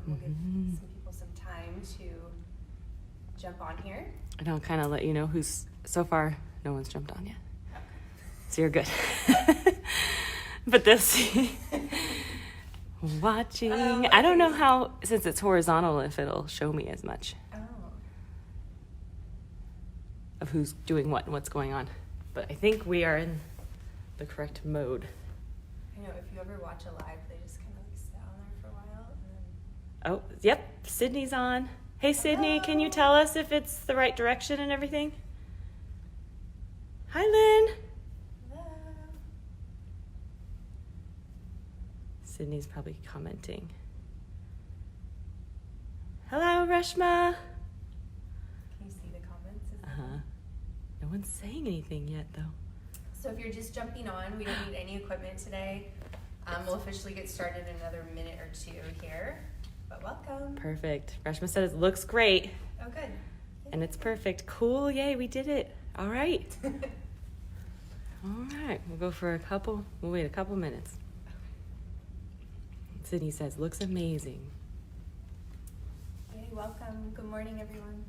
We'll give some people some time to jump on here. And I'll kind of let you know who's, so far, no one's jumped on yet. So you're good. But they'll see. Watching. Okay. I don't know how, since it's horizontal, if it'll show me as much of who's doing what and what's going on. But I think we are in the correct mode. I know, if you ever watch a live, they just kind of like sit on there for a while. And then... Oh, yep. Sydney's on. Hey, Sydney, can you tell us if it's the right direction and everything? Hi, Lynn. Hello. Sydney's probably commenting. Hello, Reshma. Can you see the comments? No one's saying anything yet, though. So if you're just jumping on, we don't need any equipment today. We'll officially get started in another minute or two here. But welcome. Perfect. Reshma said it looks great. Oh, good. And it's perfect. Cool. Yay, we did it. All right. All right. We'll wait a couple minutes. Sydney says, looks amazing. Yay, welcome. Good morning, everyone.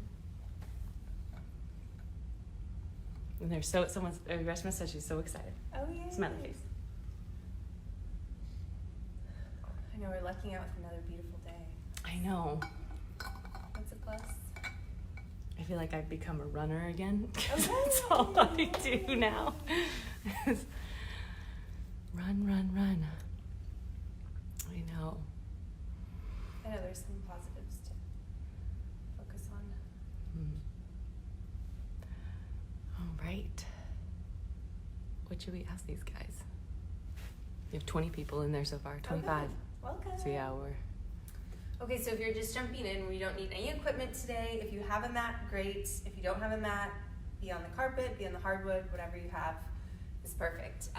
And Reshma said she's so excited. Oh, yeah. Smiley face. I know, we're lucking out with another beautiful day. I know. What's a plus? I feel like I've become a runner again. Okay. That's all I do now. Run. I know. I know there's some positives to focus on. All right. What should we ask these guys? You have 20 people in there so far, 25. Okay. Welcome. So yeah, Okay, so if you're just jumping in, we don't need any equipment today. If you have a mat, great. If you don't have a mat, be on the carpet, be on the hardwood, whatever you have is perfect.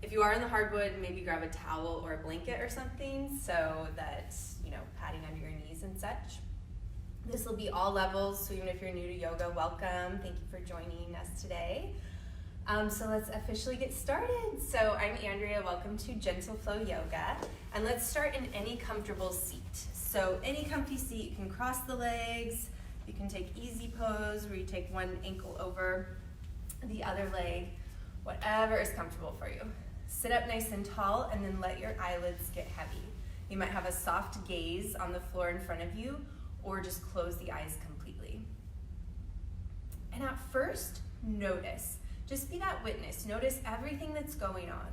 If you are in the hardwood, maybe grab a towel or a blanket or something so that, padding under your knees and such. This will be all levels, so even if you're new to yoga, welcome. Thank you for joining us today. So let's officially get started. So I'm Andrea, welcome to Gentle Flow Yoga. And let's start in any comfortable seat. So any comfy seat, you can cross the legs, you can take easy pose where you take one ankle over the other leg, whatever is comfortable for you. Sit up nice and tall and then let your eyelids get heavy. You might have a soft gaze on the floor in front of you or just close the eyes completely. And at first, notice. Just be that witness. Notice everything that's going on.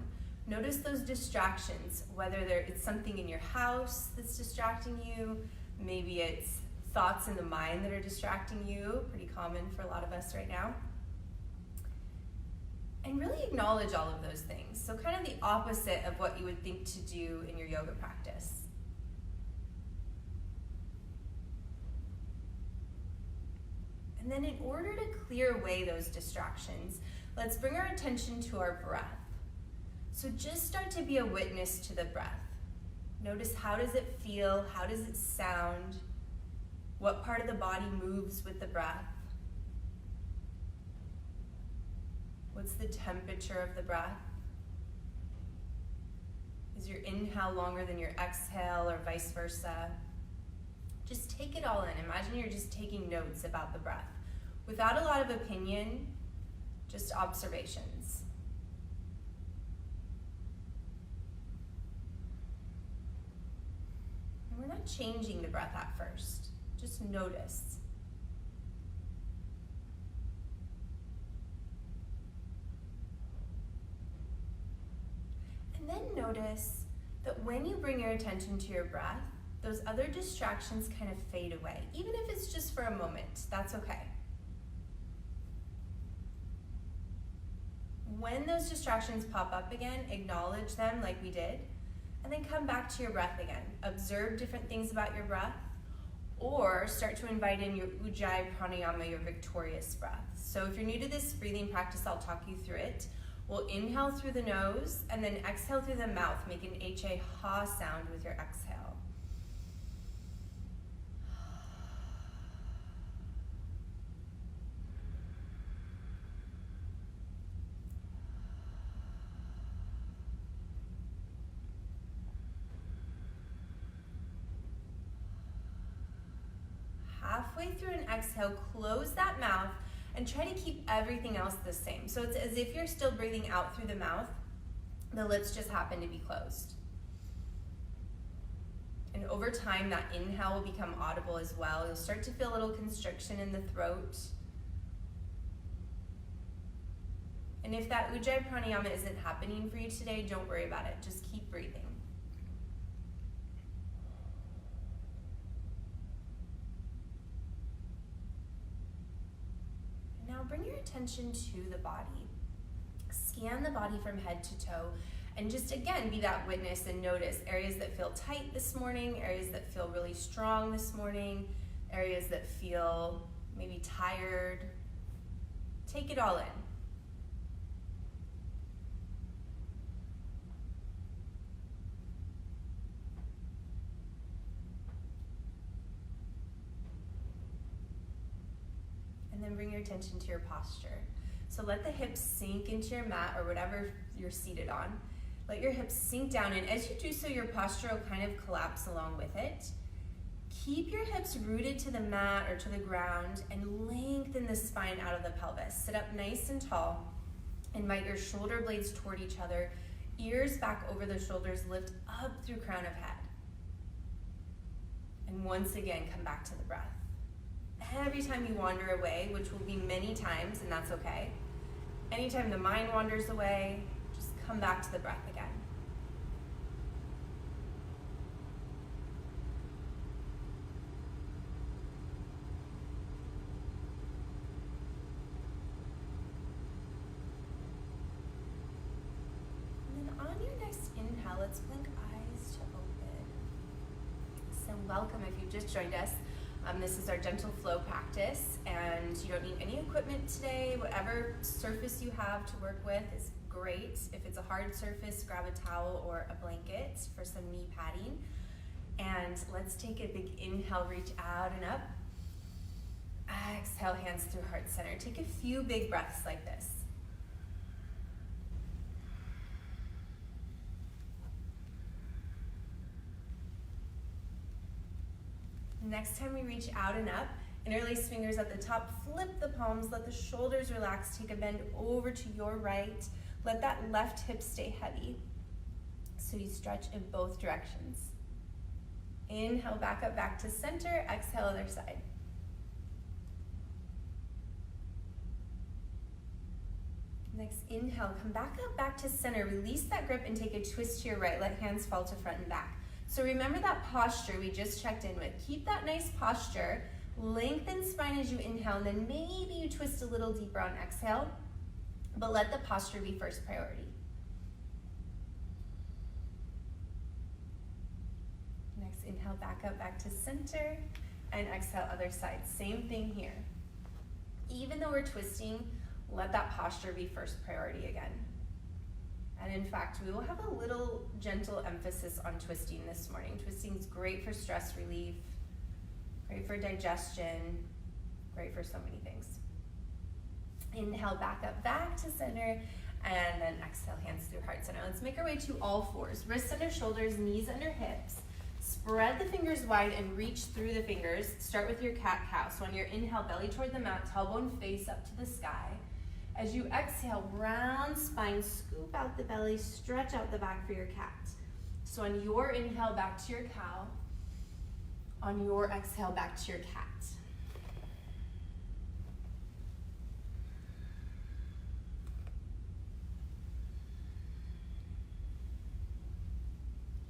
Notice those distractions, whether it's something in your house that's distracting you, maybe it's thoughts in the mind that are distracting you, pretty common for a lot of us right now. And really acknowledge all of those things. So kind of the opposite of what you would think to do in your yoga practice. And then in order to clear away those distractions, let's bring our attention to our breath. So just start to be a witness to the breath. Notice, how does it feel? How does it sound? What part of the body moves with the breath? What's the temperature of the breath? Is your inhale longer than your exhale or vice versa? Just take it all in. Imagine you're just taking notes about the breath. Without a lot of opinion, just observations. And we're not changing the breath at first. Just notice. And then notice that when you bring your attention to your breath, those other distractions kind of fade away. Even if it's just for a moment, that's okay. When those distractions pop up again, acknowledge them like we did, and then come back to your breath again. Observe different things about your breath, or start to invite in your Ujjayi Pranayama, your victorious breath. So if you're new to this breathing practice, I'll talk you through it. We'll inhale through the nose, and then exhale through the mouth. Make an H-A ha sound with your exhale. halfway through an exhale, close that mouth and try to keep everything else the same. So it's as if you're still breathing out through the mouth. The lips just happen to be closed. And over time, that inhale will become audible as well. You'll start to feel a little constriction in the throat. And if that Ujjayi pranayama isn't happening for you today, don't worry about it. Just keep breathing. And now bring your attention to the body. Scan the body from head to toe. And just again, be that witness and notice areas that feel tight this morning, areas that feel really strong this morning, areas that feel maybe tired. Take it all in. And then bring your attention to your posture. So let the hips sink into your mat or whatever you're seated on. Let your hips sink down, and as you do so, your posture will kind of collapse along with it. Keep your hips rooted to the mat or to the ground and lengthen the spine out of the pelvis. Sit up nice and tall. Invite your shoulder blades toward each other. Ears back over the shoulders, lift up through crown of head. And once again, come back to the breath. Every time you wander away, which will be many times, and that's okay. Anytime the mind wanders away, just come back to the breath again. And then on your next inhale, let's blink eyes to open. So welcome if you've just joined us. This is our gentle flow practice, and you don't need any equipment today. Whatever surface you have to work with is great. If it's a hard surface, grab a towel or a blanket for some knee padding. And let's take a big inhale, reach out and up. Exhale, hands through heart center. Take a few big breaths like this. Next time we reach out and up, interlace fingers at the top, flip the palms, let the shoulders relax, take a bend over to your right. Let that left hip stay heavy so you stretch in both directions. Inhale, back up, back to center. Exhale, other side. Next, inhale, come back up, back to center. Release that grip and take a twist to your right. Let hands fall to front and back. So remember that posture we just checked in with. Keep that nice posture. Lengthen spine as you inhale, and then maybe you twist a little deeper on exhale, but let the posture be first priority. Next, inhale, back up, back to center, and exhale, other side. Same thing here. Even though we're twisting, let that posture be first priority again. And in fact, we will have a little gentle emphasis on twisting this morning. Twisting is great for stress relief, great for digestion, great for so many things. Inhale, back up, back to center, and then exhale, hands through heart center. Let's make our way to all fours. Wrists under shoulders, knees under hips. Spread the fingers wide and reach through the fingers. Start with your cat-cow. So on your inhale, belly toward the mat, tailbone face up to the sky. As you exhale, round spine, scoop out the belly, stretch out the back for your cat. So on your inhale, back to your cow. On your exhale, back to your cat.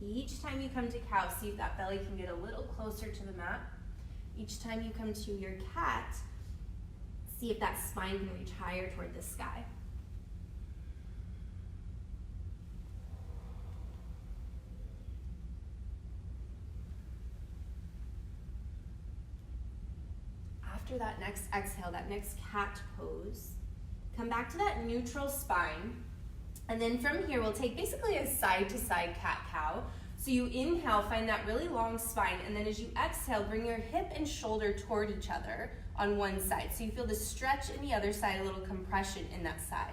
Each time you come to cow, see if that belly can get a little closer to the mat. Each time you come to your cat, see if that spine can reach higher toward the sky. After that next exhale, that next cat pose, come back to that neutral spine. And then from here, we'll take basically a side-to-side cat-cow. So you inhale, find that really long spine, and then as you exhale, bring your hip and shoulder toward each other on one side. So you feel the stretch in the other side, a little compression in that side,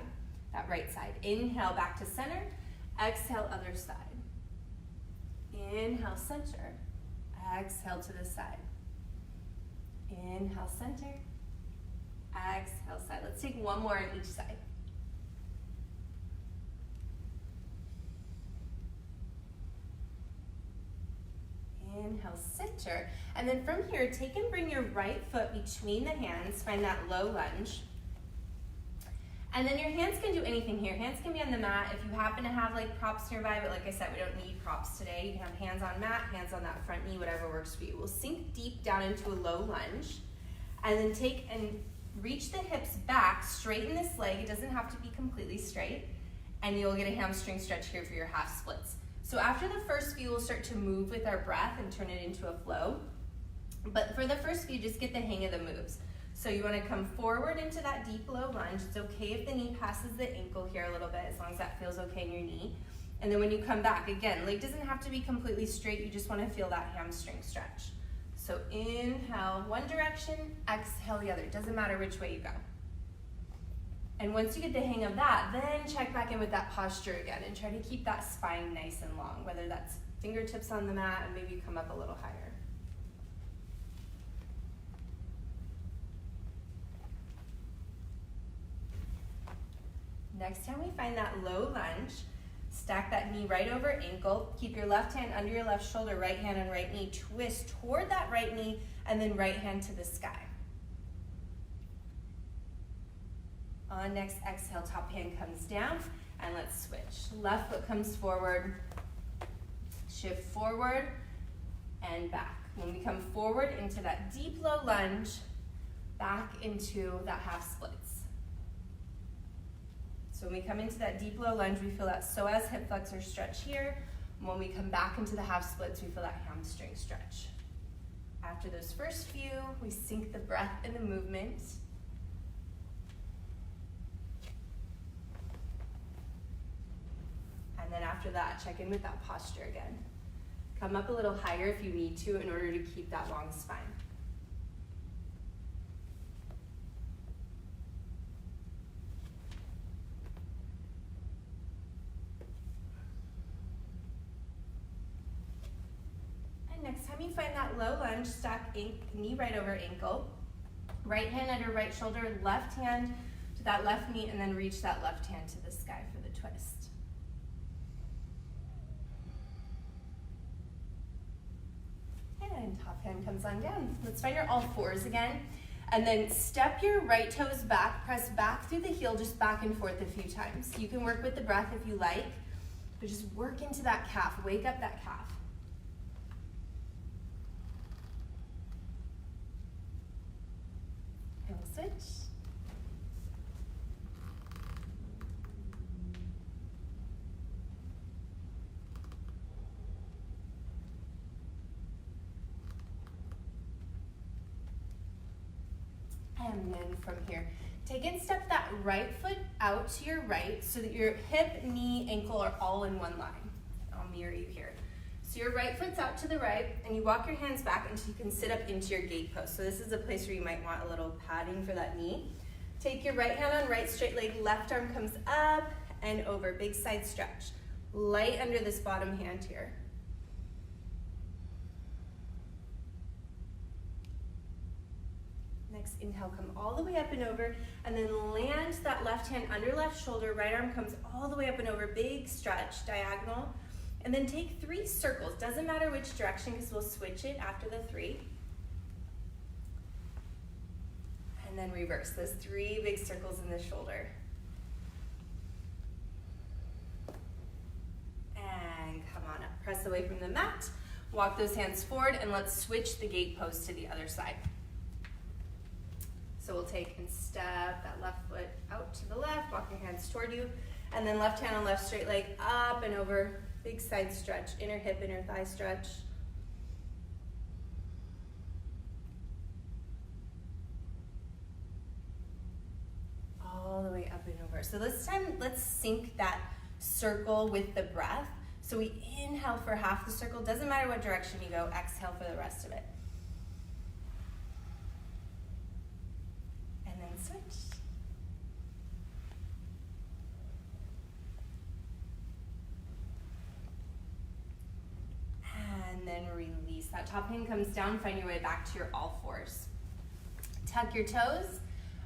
that right side. Inhale, back to center. Exhale, other side. Inhale, center. Exhale to the side. Inhale, center. Exhale, side. Let's take one more on each side. Inhale, center. And then from here, take and bring your right foot between the hands. Find that low lunge. And then your hands can do anything here. Hands can be on the mat. If you happen to have like props nearby, but like I said, we don't need props today. You can have hands on mat, hands on that front knee, whatever works for you. We'll sink deep down into a low lunge. And then take and reach the hips back, straighten this leg. It doesn't have to be completely straight. And you'll get a hamstring stretch here for your half splits. So after the first few, we'll start to move with our breath and turn it into a flow. But for the first few, just get the hang of the moves. So you want to come forward into that deep low lunge. It's okay if the knee passes the ankle here a little bit, as long as that feels okay in your knee. And then when you come back, again, leg doesn't have to be completely straight. You just want to feel that hamstring stretch. So inhale one direction, exhale the other. It doesn't matter which way you go. And once you get the hang of that, then check back in with that posture again and try to keep that spine nice and long, whether that's fingertips on the mat and maybe you come up a little higher. Next time we find that low lunge, stack that knee right over ankle. Keep your left hand under your left shoulder, right hand on right knee. Twist toward that right knee, and then right hand to the sky. On next exhale, top hand comes down, and let's switch. Left foot comes forward, shift forward, and back. When we come forward into that deep low lunge, back into that half splits. So when we come into that deep low lunge, we feel that psoas hip flexor stretch here. And when we come back into the half splits, we feel that hamstring stretch. After those first few, we sync the breath and the movement. And then after that, check in with that posture again. Come up a little higher if you need to in order to keep that long spine. Next time you find that low lunge, stack knee right over ankle, right hand under right shoulder, left hand to that left knee, and then reach that left hand to the sky for the twist. And top hand comes on down. Let's find your all fours again, and then step your right toes back, press back through the heel, just back and forth a few times. You can work with the breath if you like, but just work into that calf, wake up that calf. Switch. And then from here, take and step that right foot out to your right so that your hip, knee, ankle are all in one line. I'll mirror you here. So your right foot's out to the right, and you walk your hands back until you can sit up into your gate post. So this is a place where you might want a little padding for that knee. Take your right hand on right straight leg, left arm comes up and over, big side stretch. Light under this bottom hand here. Next inhale, come all the way up and over, and then land that left hand under left shoulder, right arm comes all the way up and over, big stretch, diagonal. And then take 3 circles. Doesn't matter which direction because we'll switch it after the 3. And then reverse those 3 big circles in the shoulder. And come on up. Press away from the mat. Walk those hands forward, and let's switch the gate post to the other side. So we'll take and step that left foot out to the left, walk your hands toward you, and then left hand on left straight leg up and over. Big side stretch, inner hip, inner thigh stretch. All the way up and over. So this time, let's sync that circle with the breath. So we inhale for half the circle. Doesn't matter what direction you go, exhale for the rest of it. And then switch. And then release. That top hand comes down, find your way back to your all fours. Tuck your toes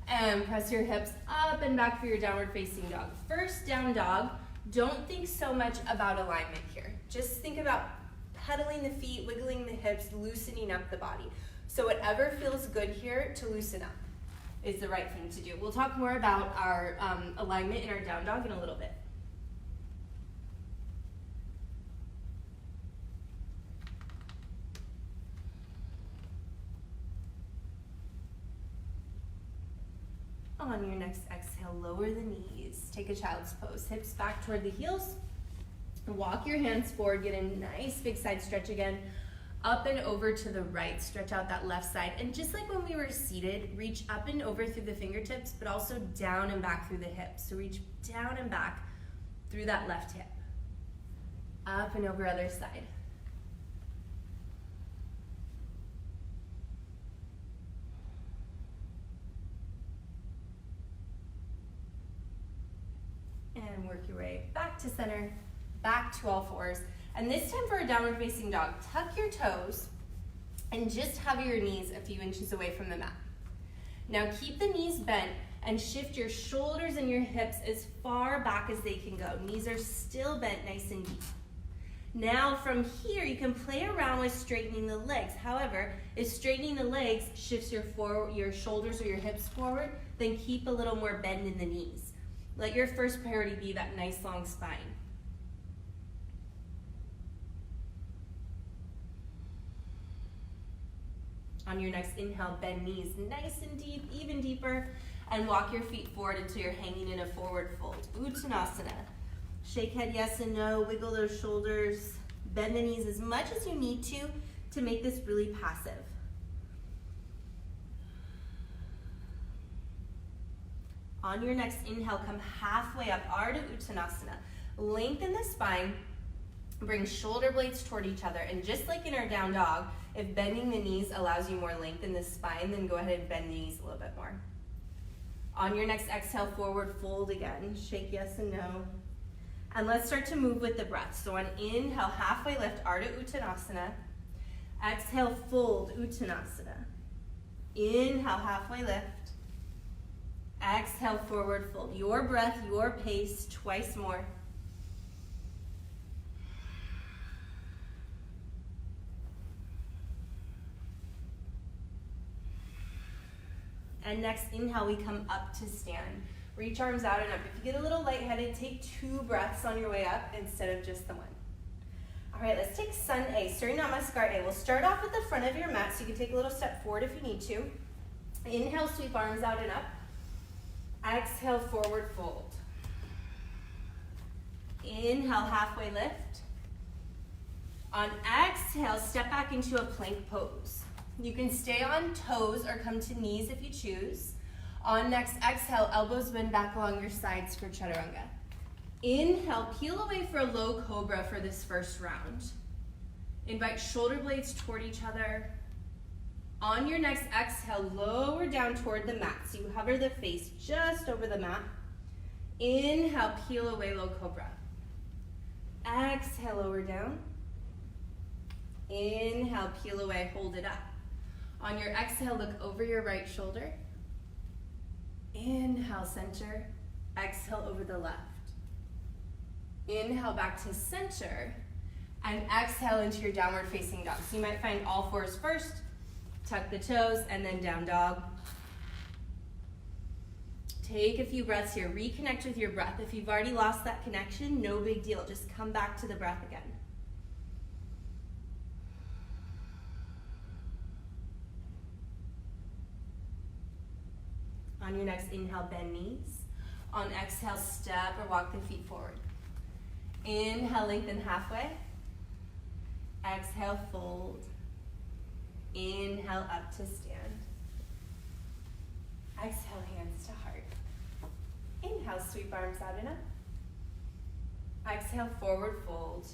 and press your hips up and back for your downward facing dog. First down dog, don't think so much about alignment here. Just think about pedaling the feet, wiggling the hips, loosening up the body. So whatever feels good here to loosen up is the right thing to do. We'll talk more about our alignment in our down dog in a little bit. On your next exhale, lower the knees. Take a child's pose. Hips back toward the heels. Walk your hands forward. Get a nice big side stretch again. Up and over to the right. Stretch out that left side. And just like when we were seated, reach up and over through the fingertips, but also down and back through the hips. So reach down and back through that left hip. Up and over other side. And work your way back to center, back to all fours. And this time for a downward facing dog, tuck your toes and just have your knees a few inches away from the mat. Now keep the knees bent and shift your shoulders and your hips as far back as they can go. Knees are still bent nice and deep. Now from here, you can play around with straightening the legs. However, if straightening the legs shifts your shoulders or your hips forward, then keep a little more bend in the knees. Let your first priority be that nice long spine. On your next inhale, bend knees nice and deep, even deeper, and walk your feet forward until you're hanging in a forward fold. Uttanasana. Shake head yes and no, wiggle those shoulders, bend the knees as much as you need to make this really passive. On your next inhale, come halfway up, Ardha Uttanasana. Lengthen the spine, bring shoulder blades toward each other, and just like in our down dog, if bending the knees allows you more length in the spine, then go ahead and bend the knees a little bit more. On your next exhale, forward fold again. Shake yes and no. And let's start to move with the breath. So on inhale, halfway lift, Ardha Uttanasana. Exhale, fold, Uttanasana. Inhale, halfway lift. Exhale, forward fold. Your breath, your pace, twice more. And next inhale, we come up to stand. Reach arms out and up. If you get a little lightheaded, take 2 breaths on your way up instead of just the one. All right, let's take Sun A, Surya Namaskar A. We'll start off at the front of your mat, so you can take a little step forward if you need to. Inhale, sweep arms out and up. Exhale, forward fold. Inhale, halfway lift. On exhale, step back into a plank pose. You can stay on toes or come to knees if you choose. On next exhale, elbows bend back along your sides for Chaturanga. Inhale, peel away for a low cobra for this first round. Invite shoulder blades toward each other. On your next exhale, lower down toward the mat. So you hover the face just over the mat. Inhale, peel away, low cobra. Exhale, lower down. Inhale, peel away, hold it up. On your exhale, look over your right shoulder. Inhale, center. Exhale, over the left. Inhale, back to center. And exhale into your downward facing dog. So you might find all fours first. Tuck the toes, and then down dog. Take a few breaths here. Reconnect with your breath. If you've already lost that connection, no big deal. Just come back to the breath again. On your next inhale, bend knees. On exhale, step or walk the feet forward. Inhale, lengthen halfway. Exhale, fold. Inhale, up to stand. Exhale, hands to heart. Inhale, sweep arms out and up. Exhale, forward fold.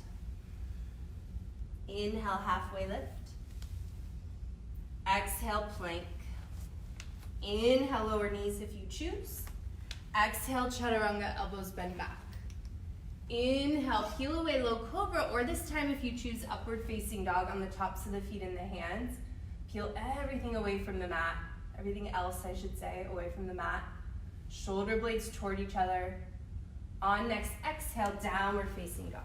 Inhale, halfway lift. Exhale, plank. Inhale, lower knees if you choose. Exhale, Chaturanga, elbows bend back. Inhale, peel away, low cobra, or this time if you choose upward facing dog on the tops of the feet and the hands. Peel everything away from the mat everything else I should say, away from the mat. Shoulder blades toward each other. On next exhale, downward facing dog.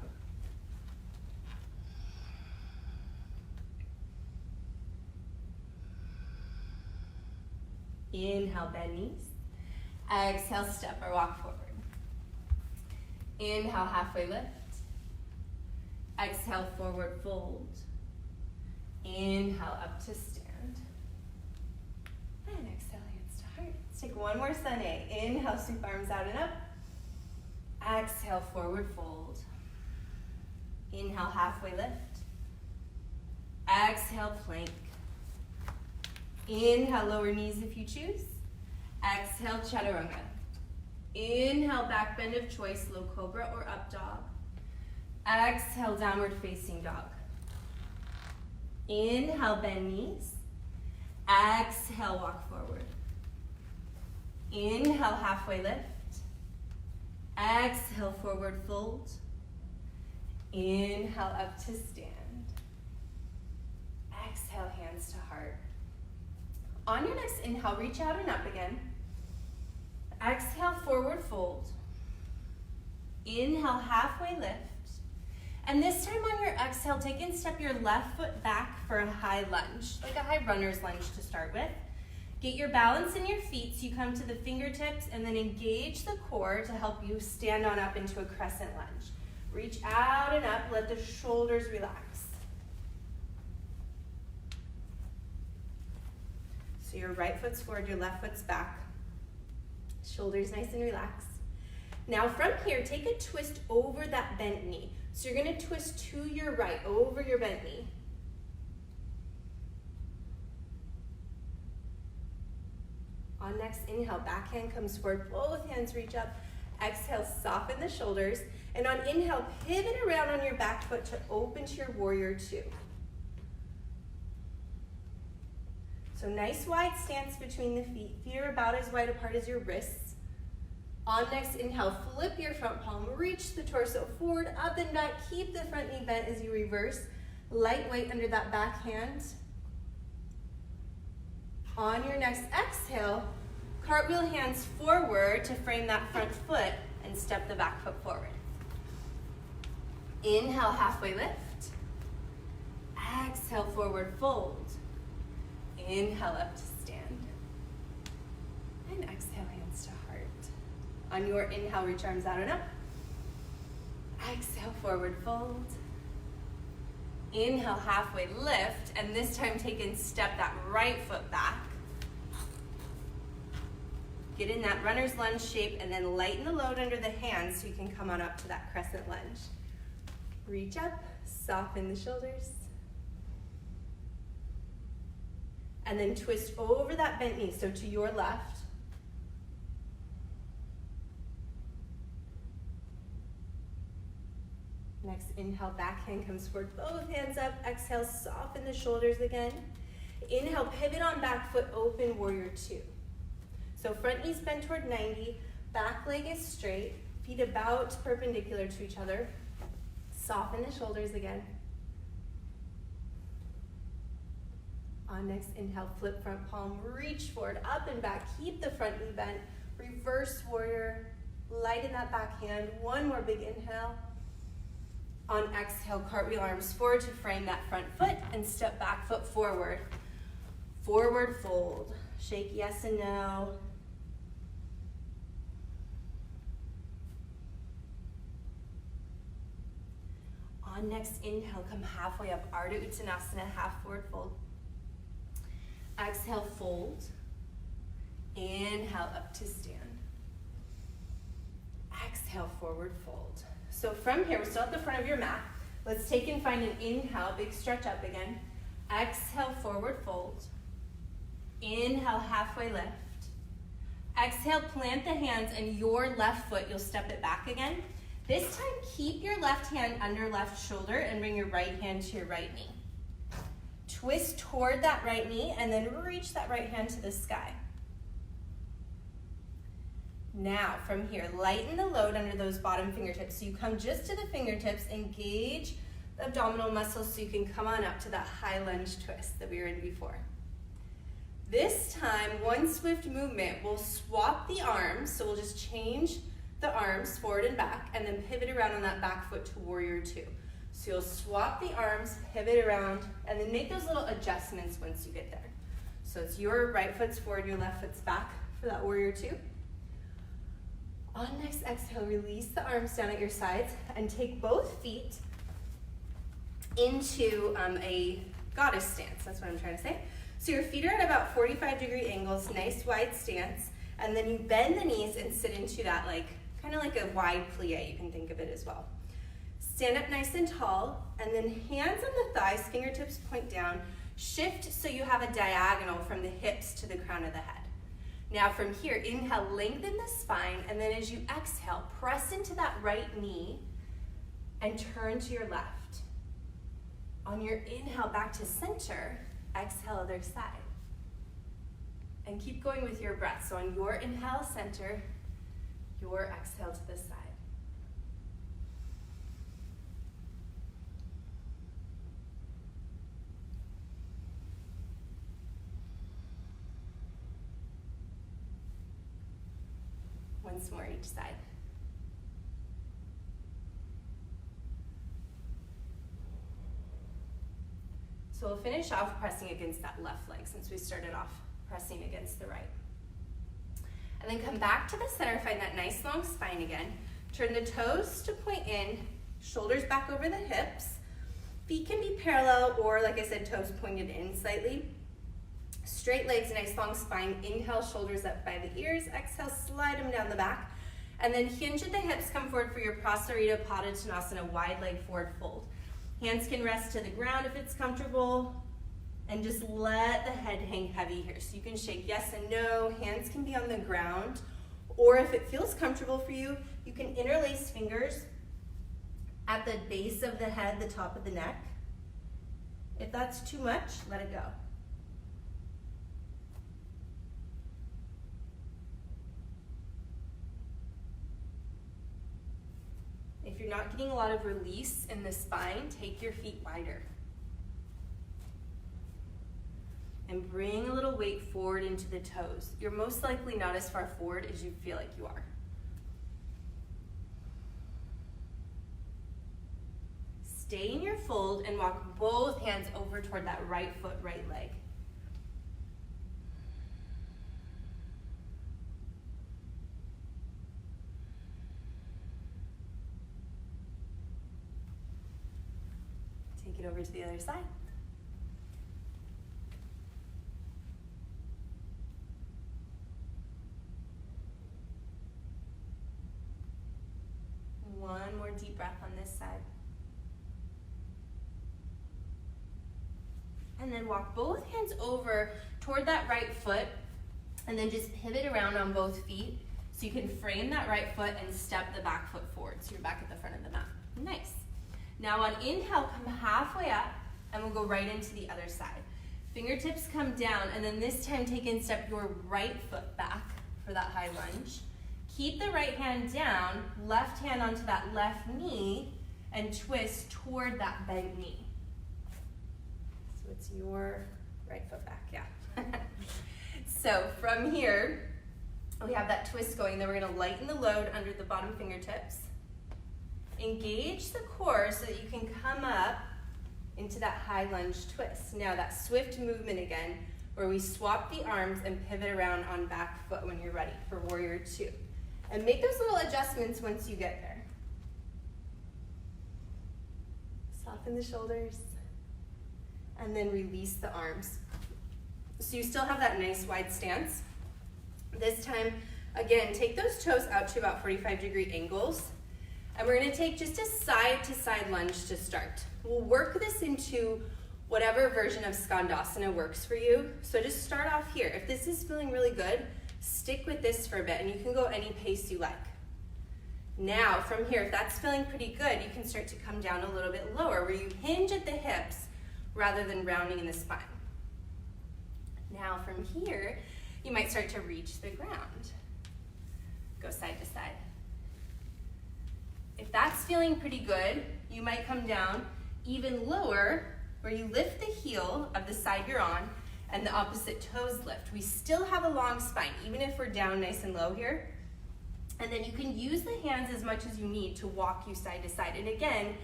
Inhale, bend knees. Exhale, step or walk forward. Inhale, halfway lift. Exhale, forward fold. Inhale, up to stand. And exhale, hands to heart. Let's take one more Sunday. Inhale, sweep arms out and up. Exhale, forward fold. Inhale, halfway lift. Exhale, plank. Inhale, lower knees if you choose. Exhale, chaturanga. Inhale, back bend of choice, low cobra or up dog. Exhale, downward facing dog. Inhale, bend knees. Exhale, walk forward. Inhale, halfway lift. Exhale, forward fold. Inhale, up to stand. Exhale, hands to heart. On your next inhale, reach out and up again. Exhale, forward fold. Inhale, halfway lift. And this time on your exhale, take and step your left foot back for a high lunge, like a high runner's lunge to start with. Get your balance in your feet so you come to the fingertips and then engage the core to help you stand on up into a crescent lunge. Reach out and up, let the shoulders relax. So your right foot's forward, your left foot's back. Shoulders nice and relaxed. Now from here, take a twist over that bent knee. So you're gonna twist to your right, over your bent knee. On next inhale, back hand comes forward, both hands reach up. Exhale, soften the shoulders. And on inhale, pivot around on your back foot to open to your warrior two. So nice wide stance between the feet. Feet are about as wide apart as your wrists. On next inhale, flip your front palm, reach the torso forward, up and back. Keep the front knee bent as you reverse. Light weight under that back hand. On your next exhale, cartwheel hands forward to frame that front foot and step the back foot forward. Inhale, halfway lift. Exhale, forward fold. Inhale, up to stand. And exhale, hands to heart. On your inhale, reach arms out and up. Exhale, forward fold. Inhale, halfway lift, and this time take and step that right foot back. Get in that runner's lunge shape and then lighten the load under the hands so you can come on up to that crescent lunge. Reach up, soften the shoulders. And then twist over that bent knee, so to your left. Next inhale, back hand comes forward, both hands up. Exhale, soften the shoulders again. Inhale, pivot on back foot, open warrior two. So front knees bent toward 90, back leg is straight, feet about perpendicular to each other. Soften the shoulders again. On next inhale, flip front palm, reach forward, up and back. Keep the front knee bent. Reverse warrior, lighten that back hand. One more big inhale. On exhale, cartwheel arms forward to frame that front foot and step back foot forward. Forward fold. Shake yes and no. On next inhale, come halfway up, Ardha Uttanasana, half forward fold. Exhale, fold. Inhale, up to stand. Exhale, forward fold. So from here, we're still at the front of your mat. Let's take and find an inhale, big stretch up again. Exhale, forward fold. Inhale, halfway lift. Exhale, plant the hands and your left foot, you'll step it back again. This time, keep your left hand under left shoulder and bring your right hand to your right knee. Twist toward that right knee and then reach that right hand to the sky. Now, from here, lighten the load under those bottom fingertips. So you come just to the fingertips, engage the abdominal muscles so you can come on up to that high lunge twist that we were in before. This time, one swift movement, we'll swap the arms, so we'll just change the arms forward and back, and then pivot around on that back foot to warrior two. So you'll swap the arms, pivot around, and then make those little adjustments once you get there. So it's your right foot's forward, your left foot's back for that warrior two. On next exhale, release the arms down at your sides and take both feet into a goddess stance. That's what I'm trying to say. So your feet are at about 45-degree angles, nice wide stance, and then you bend the knees and sit into that kind of like a wide plie, you can think of it as well. Stand up nice and tall, and then hands on the thighs, fingertips point down, shift so you have a diagonal from the hips to the crown of the head. Now from here, inhale, lengthen the spine, and then as you exhale, press into that right knee and turn to your left. On your inhale back to center, exhale other side. And keep going with your breath. So on your inhale, center, your exhale to the side. Once more each side. So we'll finish off pressing against that left leg since we started off pressing against the right. And then come back to the center, find that nice long spine again. Turn the toes to point in, shoulders back over the hips. Feet can be parallel or, like I said, toes pointed in slightly. Straight legs, nice long spine. Inhale, shoulders up by the ears. Exhale, slide them down the back. And then hinge at the hips, come forward for your Paschimottanasana, wide leg forward fold. Hands can rest to the ground if it's comfortable. And just let the head hang heavy here. So you can shake yes and no. Hands can be on the ground. Or if it feels comfortable for you, you can interlace fingers at the base of the head, the top of the neck. If that's too much, let it go. If you're not getting a lot of release in the spine, take your feet wider. And bring a little weight forward into the toes. You're most likely not as far forward as you feel like you are. Stay in your fold and walk both hands over toward that right foot, right leg. Take it over to the other side. One more deep breath on this side. And then walk both hands over toward that right foot and then just pivot around on both feet so you can frame that right foot and step the back foot forward so you're back at the front of the mat. Nice. Now on inhale, come halfway up and we'll go right into the other side. Fingertips come down and then this time take and step your right foot back for that high lunge. Keep the right hand down, left hand onto that left knee, and twist toward that bent knee. So it's your right foot back, yeah. So from here, we have that twist going, then we're gonna lighten the load under the bottom fingertips. Engage the core so that you can come up into that high lunge twist. Now that swift movement again, where we swap the arms and pivot around on back foot when you're ready for warrior two. And make those little adjustments once you get there. Soften the shoulders. And then release the arms. So you still have that nice wide stance. This time, again, take those toes out to about 45-degree angles. And we're going to take just a side-to-side lunge to start. We'll work this into whatever version of Skandasana works for you. So just start off here. If this is feeling really good, stick with this for a bit, and you can go any pace you like. Now, from here, if that's feeling pretty good, you can start to come down a little bit lower, where you hinge at the hips rather than rounding in the spine. Now, from here, you might start to reach the ground. Go side to side. If that's feeling pretty good, you might come down even lower, where you lift the heel of the side you're on, and the opposite toes lift. We still have a long spine, even if we're down nice and low here. And then you can use the hands as much as you need to walk you side to side. And again,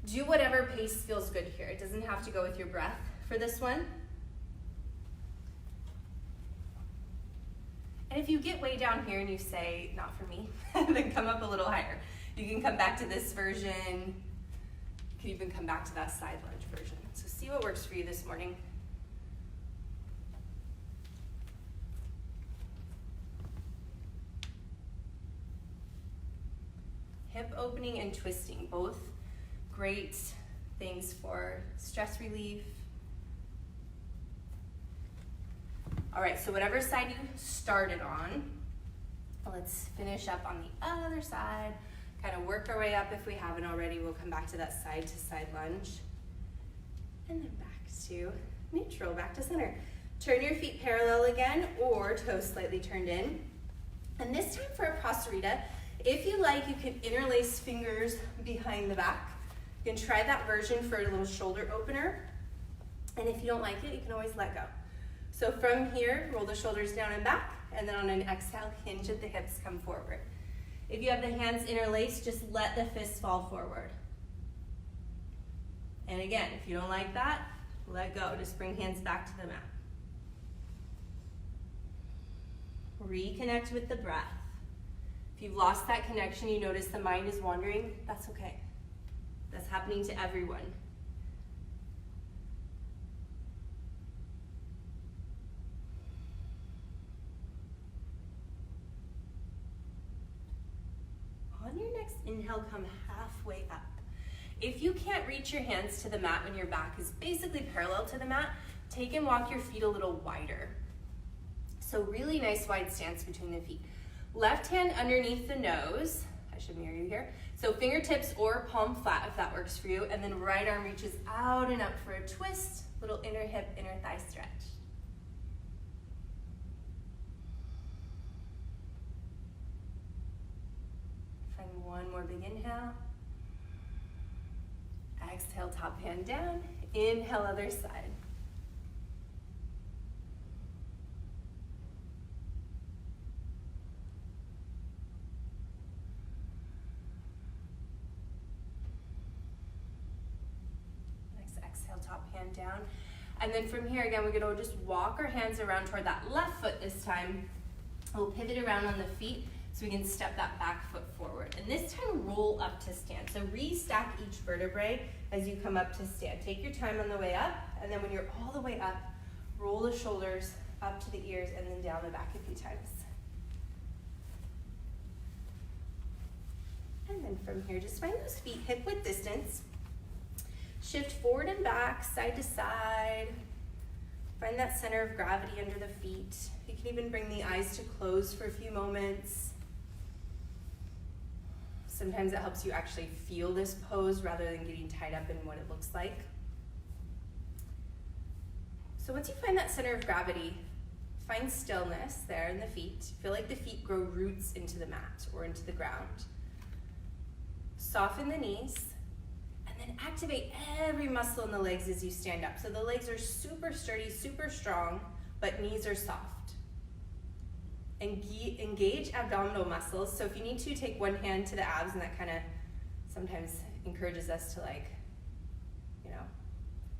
do whatever pace feels good here. It doesn't have to go with your breath for this one. And if you get way down here and you say, not for me, then come up a little higher. You can come back to this version. You can even come back to that side lunge version. So see what works for you this morning. Hip opening and twisting, both great things for stress relief. All right, so whatever side you started on, let's finish up on the other side, kind of work our way up if we haven't already. We'll come back to that side to side lunge. And then back to neutral, back to center. Turn your feet parallel again or toes slightly turned in. And this time for a prosarita, if you like, you can interlace fingers behind the back. You can try that version for a little shoulder opener. And if you don't like it, you can always let go. So from here, roll the shoulders down and back, and then on an exhale, hinge at the hips, come forward. If you have the hands interlaced, just let the fists fall forward. And again, if you don't like that, let go. Just bring hands back to the mat. Reconnect with the breath. If you've lost that connection, you notice the mind is wandering, that's okay. That's happening to everyone. On your next inhale, come halfway up. If you can't reach your hands to the mat when your back is basically parallel to the mat, take and walk your feet a little wider. So really nice wide stance between the feet. Left hand underneath the nose. I should mirror you here. So fingertips or palm flat if that works for you. And then right arm reaches out and up for a twist. Little inner hip, inner thigh stretch. Find one more big inhale. Exhale, top hand down. Inhale, other side. Top hand down. And then from here, again, we're going to just walk our hands around toward that left foot this time. We'll pivot around on the feet so we can step that back foot forward. And this time, roll up to stand. So restack each vertebrae as you come up to stand. Take your time on the way up, and then when you're all the way up, roll the shoulders up to the ears and then down the back a few times. And then from here, just find those feet hip width distance. Shift forward and back, side to side. Find that center of gravity under the feet. You can even bring the eyes to close for a few moments. Sometimes it helps you actually feel this pose rather than getting tied up in what it looks like. So once you find that center of gravity, find stillness there in the feet. Feel like the feet grow roots into the mat or into the ground. Soften the knees. And activate every muscle in the legs as you stand up. So the legs are super sturdy, super strong, but knees are soft. Engage abdominal muscles. So if you need to, take one hand to the abs, and that kind of sometimes encourages us to, like, you know,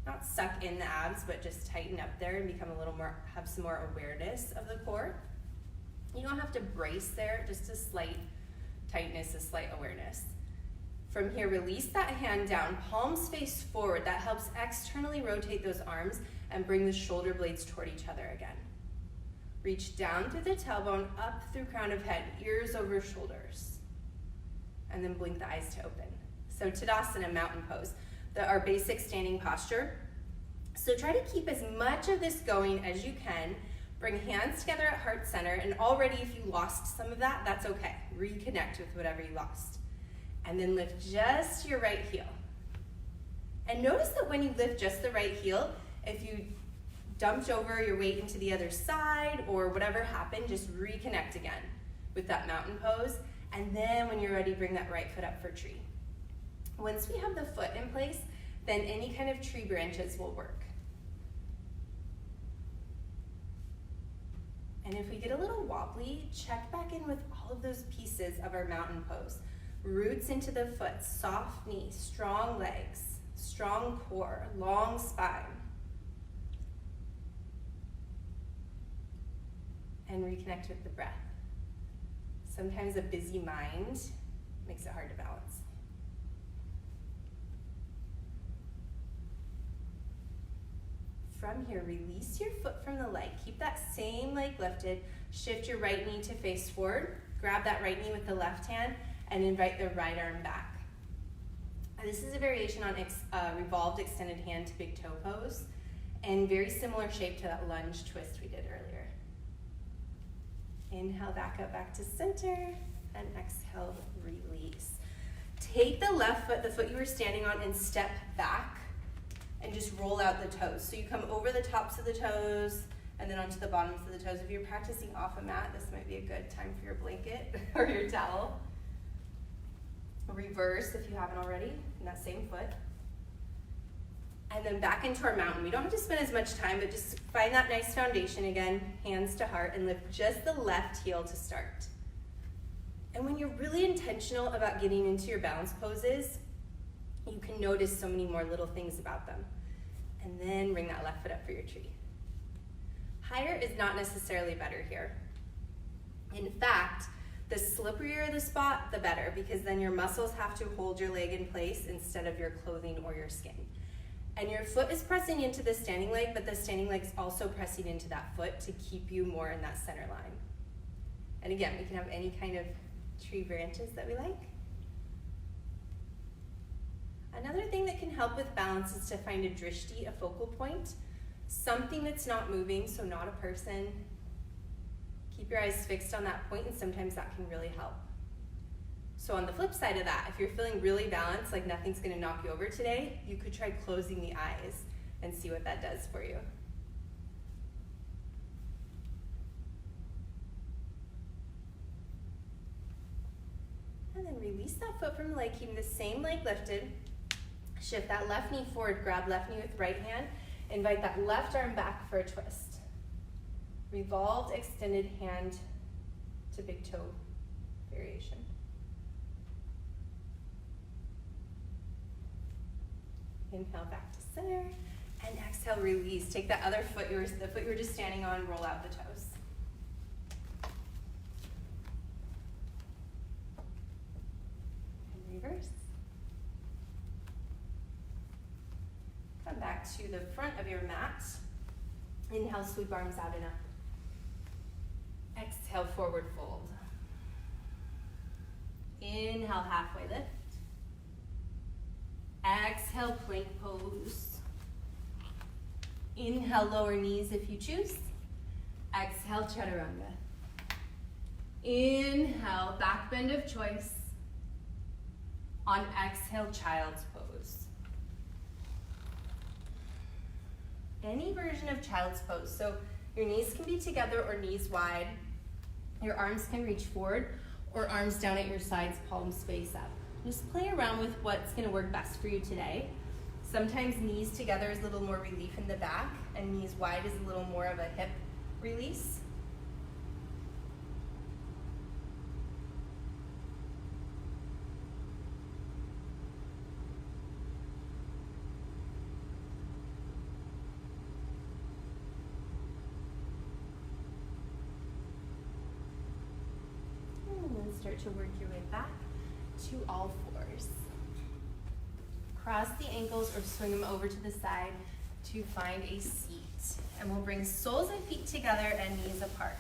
not suck in the abs, but just tighten up there and become a little more, have some more awareness of the core. You don't have to brace there, just a slight tightness, a slight awareness. From here, release that hand down, palms face forward. That helps externally rotate those arms and bring the shoulder blades toward each other again. Reach down through the tailbone, up through crown of head, ears over shoulders. And then blink the eyes to open. So Tadasana, mountain pose, our basic standing posture. So try to keep as much of this going as you can. Bring hands together at heart center, and already if you lost some of that, that's okay. Reconnect with whatever you lost. And then lift just your right heel. And notice that when you lift just the right heel, if you dumped over your weight into the other side or whatever happened, just reconnect again with that mountain pose. And then when you're ready, bring that right foot up for tree. Once we have the foot in place, then any kind of tree branches will work. And if we get a little wobbly, check back in with all of those pieces of our mountain pose. Roots into the foot, soft knees, strong legs, strong core, long spine. And reconnect with the breath. Sometimes a busy mind makes it hard to balance. From here, release your foot from the leg. Keep that same leg lifted. Shift your right knee to face forward. Grab that right knee with the left hand and invite the right arm back. This is a variation on revolved extended hand to big toe pose, and very similar shape to that lunge twist we did earlier. Inhale back up, back to center, and exhale, release. Take the left foot, the foot you were standing on, and step back and just roll out the toes. So you come over the tops of the toes and then onto the bottoms of the toes. If you're practicing off a mat, this might be a good time for your blanket or your towel. Reverse if you haven't already in that same foot. And then back into our mountain. We don't have to spend as much time, but just find that nice foundation again, hands to heart, and lift just the left heel to start. And when you're really intentional about getting into your balance poses, you can notice so many more little things about them. And then bring that left foot up for your tree. Higher is not necessarily better here. In fact, the slipperier the spot, the better, because then your muscles have to hold your leg in place instead of your clothing or your skin. And your foot is pressing into the standing leg, but the standing leg's also pressing into that foot to keep you more in that center line. And again, we can have any kind of tree branches that we like. Another thing that can help with balance is to find a drishti, a focal point, something that's not moving, so not a person. Keep your eyes fixed on that point, and sometimes that can really help. So on the flip side of that, if you're feeling really balanced, like nothing's gonna knock you over today, you could try closing the eyes and see what that does for you. And then release that foot from the leg, keeping the same leg lifted. Shift that left knee forward, grab left knee with right hand. Invite that left arm back for a twist. Revolved extended hand to big toe variation. Inhale back to center, and exhale, release. Take that other foot, the foot you were just standing on, roll out the toes. And reverse. Come back to the front of your mat. Inhale, sweep arms out and up. Exhale, forward fold. Inhale, halfway lift. Exhale, plank pose. Inhale, lower knees if you choose. Exhale, chaturanga. Inhale, back bend of choice. On exhale, child's pose. Any version of child's pose. So your knees can be together or knees wide. Your arms can reach forward or arms down at your sides, palms face up. Just play around with what's gonna work best for you today. Sometimes knees together is a little more relief in the back, and knees wide is a little more of a hip release. And then start to work your way back to all fours. Cross the ankles or swing them over to the side to find a seat. And we'll bring soles and feet together and knees apart.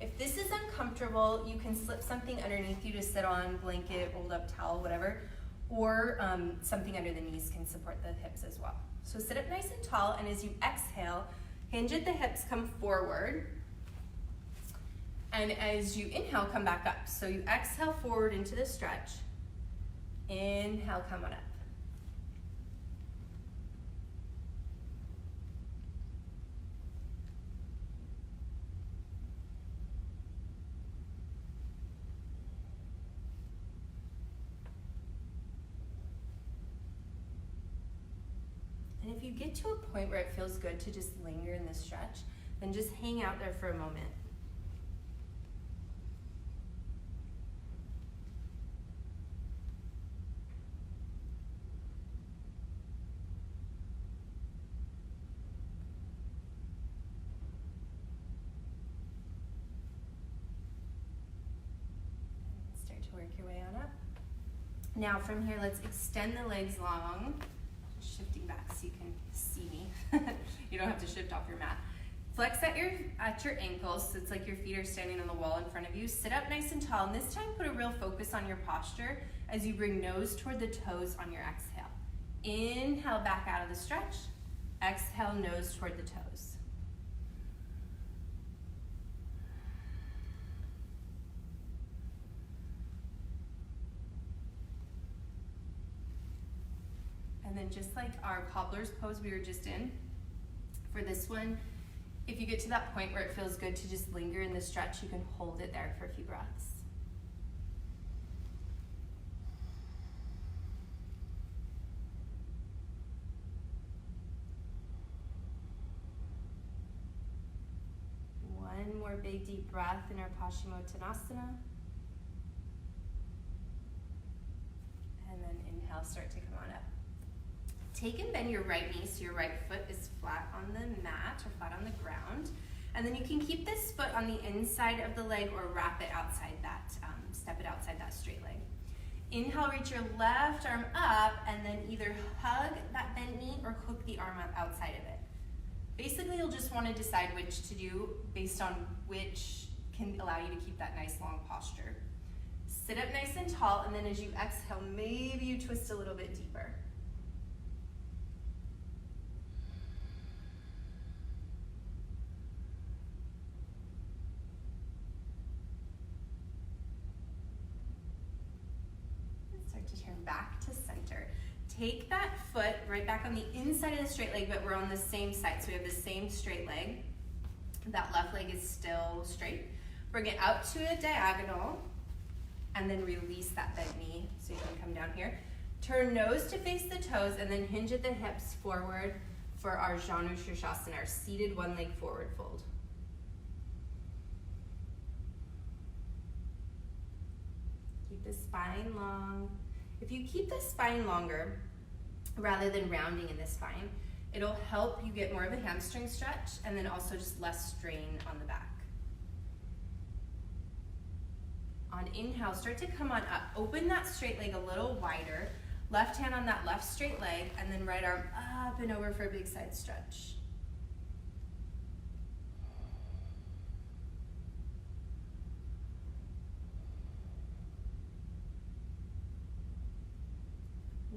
If this is uncomfortable, you can slip something underneath you to sit on, blanket, rolled up towel, whatever, or something under the knees can support the hips as well. So sit up nice and tall, and as you exhale, hinge at the hips, come forward. And as you inhale, come back up. So you exhale forward into the stretch. Inhale, come on up. And if you get to a point where it feels good to just linger in this stretch, then just hang out there for a moment. work your way on up. Now from here, let's extend the legs long. Just shifting back so you can see me. You don't have to shift off your mat. Flex at your ankles, so it's like your feet are standing on the wall in front of you. Sit up nice and tall, and this time put a real focus on your posture as you bring nose toward the toes on your exhale. Inhale back out of the stretch. Exhale, nose toward the toes. And then just like our cobbler's pose we were just in, for this one, if you get to that point where it feels good to just linger in the stretch, you can hold it there for a few breaths. One more big deep breath in our Paschimottanasana. And then inhale, start to come on up. Take and bend your right knee so your right foot is flat on the mat or flat on the ground. And then you can keep this foot on the inside of the leg or wrap it outside that, step it outside that straight leg. Inhale, reach your left arm up and then either hug that bent knee or hook the arm up outside of it. Basically, you'll just want to decide which to do based on which can allow you to keep that nice long posture. Sit up nice and tall, and then as you exhale, maybe you twist a little bit deeper. Start to turn back to center. Take that foot right back on the inside of the straight leg, but we're on the same side, so we have the same straight leg. That left leg is still straight. Bring it out to a diagonal, and then release that bent knee so you can come down here. Turn nose to face the toes, and then hinge at the hips forward for our Janu Shirshasana, our seated one leg forward fold. Keep the spine long. If you keep the spine longer, rather than rounding in the spine, it'll help you get more of a hamstring stretch and then also just less strain on the back. On inhale, start to come on up. Open that straight leg a little wider. Left hand on that left straight leg, and then right arm up and over for a big side stretch.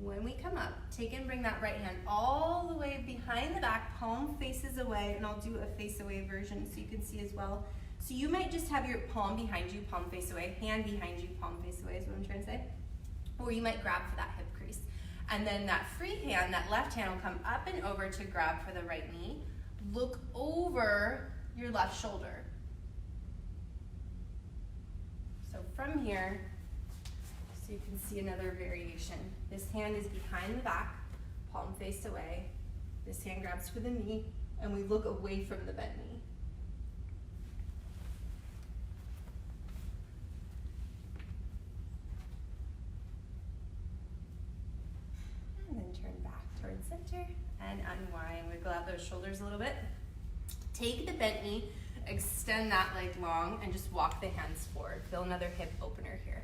When we come up, take and bring that right hand all the way behind the back, palm faces away, and I'll do a face away version so you can see as well. So you might just have your palm behind you, palm face away, hand behind you, palm face away is what I'm trying to say. Or you might grab for that hip crease. And then that free hand, that left hand will come up and over to grab for the right knee. Look over your left shoulder. So from here, so you can see another variation. This hand is behind the back, palm face away. This hand grabs for the knee, and we look away from the bent knee. And then turn back towards center and unwind. Wiggle out those shoulders a little bit. Take the bent knee, extend that leg long, and just walk the hands forward. Feel another hip opener here.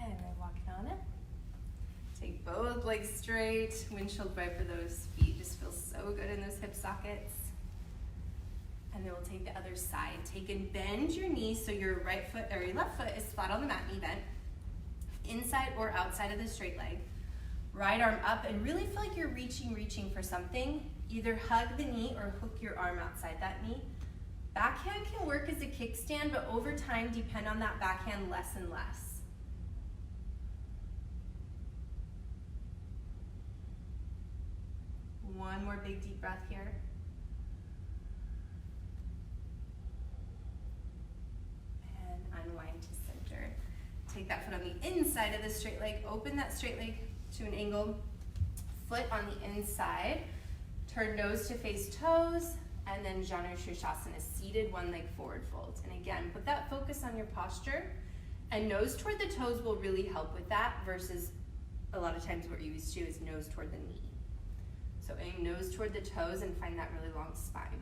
And we're walking on it. Take both legs straight. Windshield wiper those feet. Just feels so good in those hip sockets. And then we'll take the other side. Take and bend your knees so your right foot or your left foot is flat on the mat, knee bent, inside or outside of the straight leg. Right arm up and really feel like you're reaching for something. Either hug the knee or hook your arm outside that knee. Backhand can work as a kickstand, but over time depend on that backhand less and less. One more big deep breath here. And unwind to center. Take that foot on the inside of the straight leg. Open that straight leg to an angle. Foot on the inside. Turn nose to face toes. And then Janu Shirshasana, seated one leg forward fold. And again, put that focus on your posture. And nose toward the toes will really help with that versus a lot of times what you're used to is nose toward the knee. So aim nose toward the toes and find that really long spine.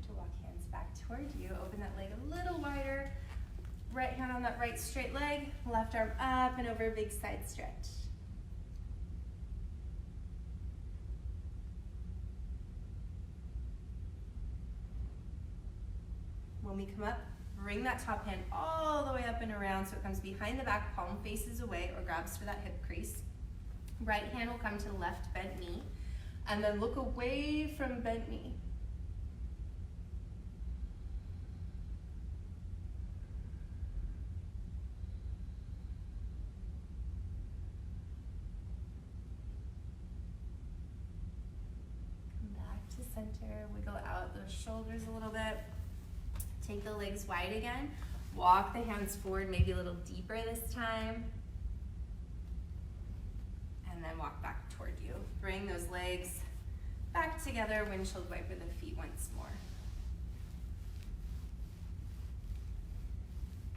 to walk hands back toward you. Open that leg a little wider. Right hand on that right straight leg, left arm up and over, big side stretch. When we come up, bring that top hand all the way up and around so it comes behind the back, palm faces away or grabs for that hip crease. Right hand will come to the left bent knee, and then look away from bent knee. Come back to center, wiggle out those shoulders a little bit. Take the legs wide again. Walk the hands forward, maybe a little deeper this time. And then walk back toward you. Bring those legs back together, windshield wiper the feet once more.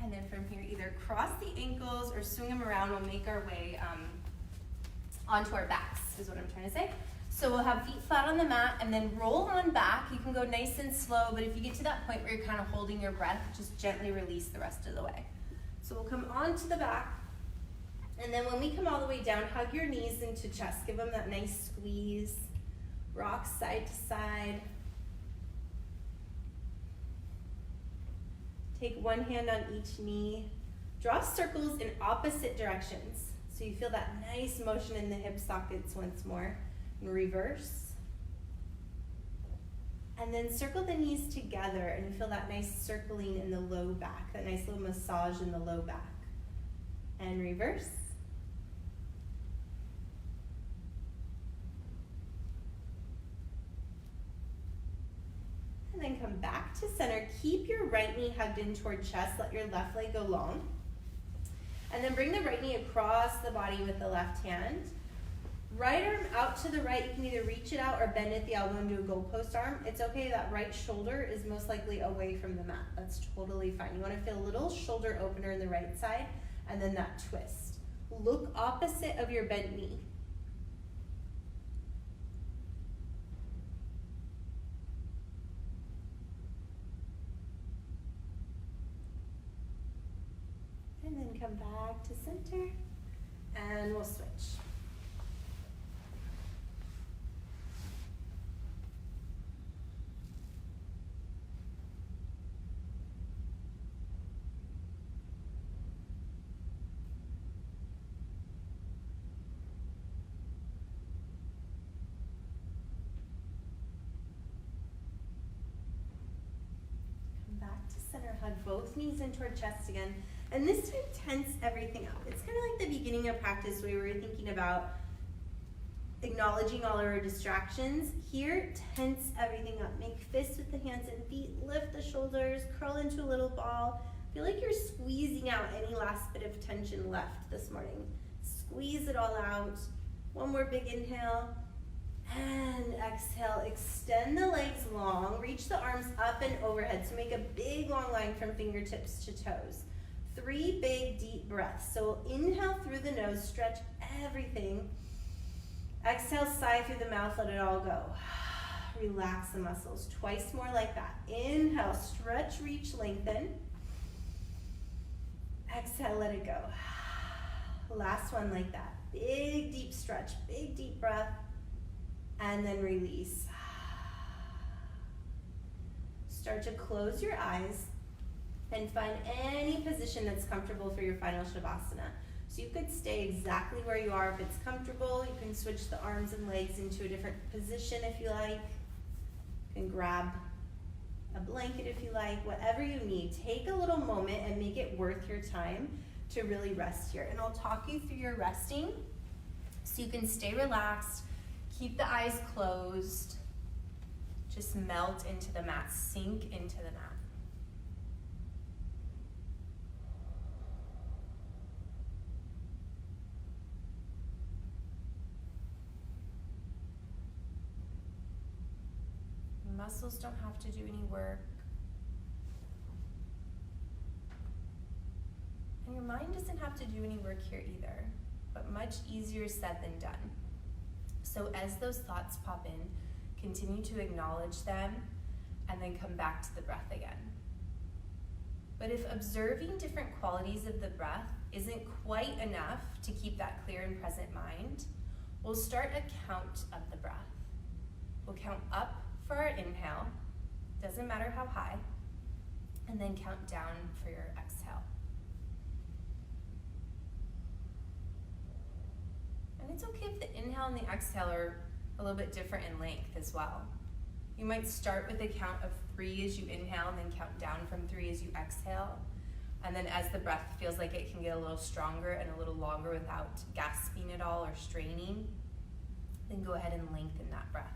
And then from here, either cross the ankles or swing them around. We'll make our way onto our backs, is what I'm trying to say. So we'll have feet flat on the mat and then roll on back. You can go nice and slow, but if you get to that point where you're kind of holding your breath, just gently release the rest of the way. So we'll come onto the back, and then when we come all the way down, hug your knees into chest. Give them that nice squeeze. Rock side to side. Take one hand on each knee. Draw circles in opposite directions. So you feel that nice motion in the hip sockets once more. And reverse. And then circle the knees together and feel that nice circling in the low back, that nice little massage in the low back. And reverse. And then come back to center. Keep your right knee hugged in toward chest. Let your left leg go long. And then bring the right knee across the body with the left hand. Right arm out to the right. You can either reach it out or bend at the elbow and do a goalpost arm. It's okay, that right shoulder is most likely away from the mat. That's totally fine. You want to feel a little shoulder opener in the right side and then that twist. Look opposite of your bent knee. And then come back to center and we'll switch. Center, hug both knees into our chest again, and this time tense everything up. It's kind of like the beginning of practice where we were thinking about acknowledging all our distractions. Here, tense everything up. Make fists with the hands and feet, lift the shoulders, curl into a little ball. Feel like you're squeezing out any last bit of tension left this morning. Squeeze it all out. One more big inhale. And exhale, extend the legs long, reach the arms up and overhead. So make a big long line from fingertips to toes. 3 big deep breaths. So inhale through the nose, stretch everything. Exhale, sigh through the mouth, let it all go. Relax the muscles. Twice more like that. Inhale, stretch, reach, lengthen. Exhale, let it go. Last one like that. Big deep stretch, big deep breath. And then release. Start to close your eyes and find any position that's comfortable for your final Shavasana. So you could stay exactly where you are if it's comfortable. You can switch the arms and legs into a different position if you like. You can grab a blanket if you like, whatever you need. Take a little moment and make it worth your time to really rest here. And I'll talk you through your resting so you can stay relaxed. Keep the eyes closed. Just melt into the mat, sink into the mat. Muscles don't have to do any work. And your mind doesn't have to do any work here either, but much easier said than done. So as those thoughts pop in, continue to acknowledge them and then come back to the breath again. But if observing different qualities of the breath isn't quite enough to keep that clear and present mind, we'll start a count of the breath. We'll count up for our inhale, doesn't matter how high, and then count down for your exhale. And it's okay if the inhale and the exhale are a little bit different in length as well. You might start with a count of 3 as you inhale and then count down from 3 as you exhale. And then as the breath feels like it can get a little stronger and a little longer without gasping at all or straining, then go ahead and lengthen that breath.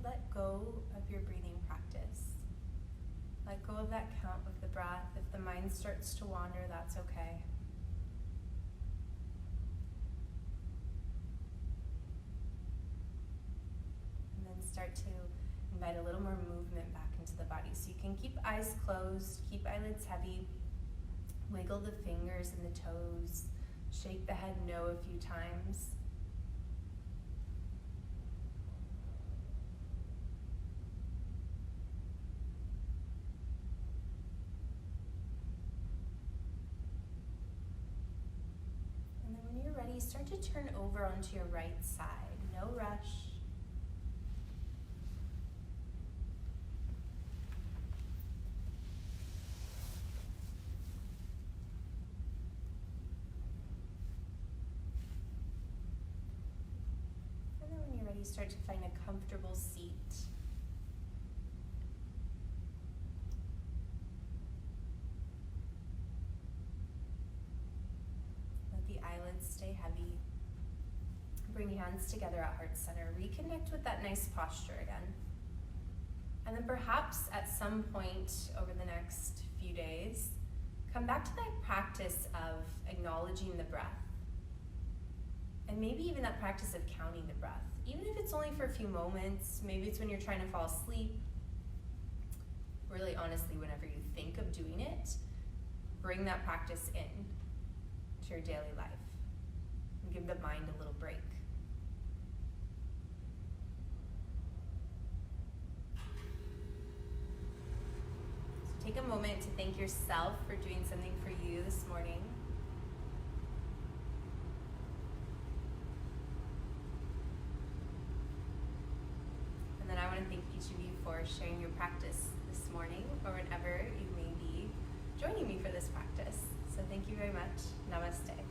Let go of your breathing practice. Let go of that count of the breath. If the mind starts to wander, that's okay. And then start to invite a little more movement back into the body. So you can keep eyes closed, keep eyelids heavy, wiggle the fingers and the toes, shake the head no a few times. Start to turn over onto your right side. No rush. And then when you're ready, start to find a comfortable seat. Stay heavy. Bring hands together at heart center. Reconnect with that nice posture again. And then perhaps at some point over the next few days, come back to that practice of acknowledging the breath. And maybe even that practice of counting the breath. Even if it's only for a few moments, maybe it's when you're trying to fall asleep. Really honestly, whenever you think of doing it, bring that practice in to your daily life. Give the mind a little break. So take a moment to thank yourself for doing something for you this morning. And then I want to thank each of you for sharing your practice this morning or whenever you may be joining me for this practice. So thank you very much. Namaste.